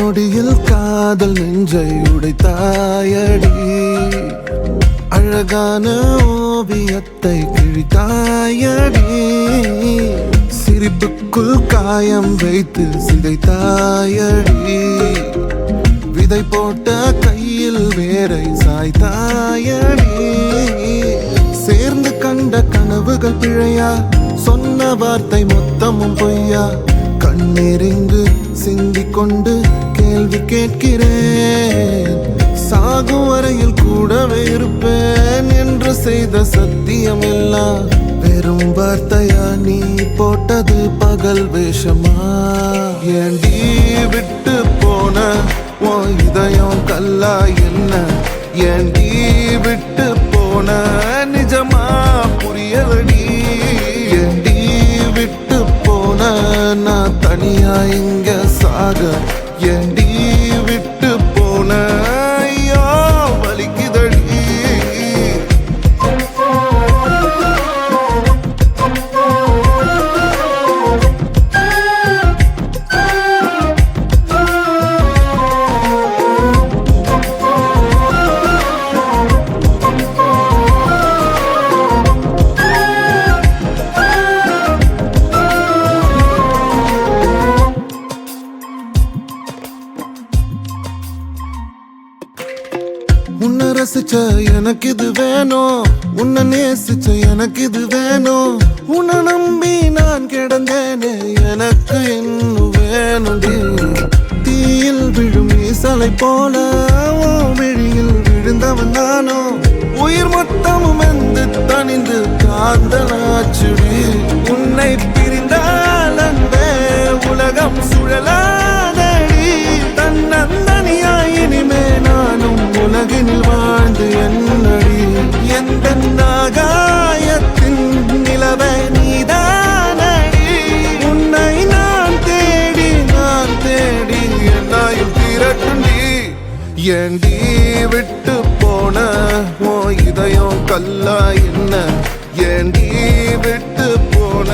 நொடியில் காதல் நெஞ்சை உடைத்தாயடி அழகான ஓவியத்தை கிழித்தாயடி சிரிப்புக்குள் காயம் வைத்து சிதைத்தாயடி விதை போட்ட கையில் வேரை சாய்த்தாயடி சேர்ந்து கண்ட கனவுகள் பிழையா சொன்ன வார்த்தை மொத்தமும் பொய்யா கண்ணீரிங்கு சிந்திக் கொண்டு கேள்வி கேட்கிறேன் சாகும் வரையில் கூடவே இருப்பேன் என்று செய்த சத்தியம் எல்லாம் வெறும் வார்த்தையா நீ போட்டது பகல் வேஷமா ஏண்டி விட்டு போன உன் இதயம் கல்லா என்ன ஏண்டி விட்டு போன நிஜமா புரியலடி ஏண்டி விட்டு போன நான் தனியா இங்க சாக ஏண்டி விட்டு போன ஐயோ வலிக்குதடி உன்னை ரசிச்ச எனக்கு இது வேணும் உன்னை நேசிச்ச எனக்கு இது வேணும் உன்னை நம்பி நான் கிடந்தேனே எனக்கு இன்னும் வேணும்டி தீயில் விழும் ஈசலை போல ஓ விழியில் விழுந்தவன் நானோ உயிர் மொத்தமும் எந்த தனிந்து காந்தலாச்சுடி உன்னை பிரிந்தால் அன்பே உலகம் சுழலாதடி தன்னந்தனியாய் இனிமே நானும் உலகினில் வாழ்ந்து என்னடி எந்த நாகாயத்தின் நிலவை நீதானடி உன்னை நான் தேடி என்னாயும் திரட்டுண்டி ஏண்டி விட்டு போன ஓ இதயம் கல்லா என்ன ஏண்டி விட்டு போன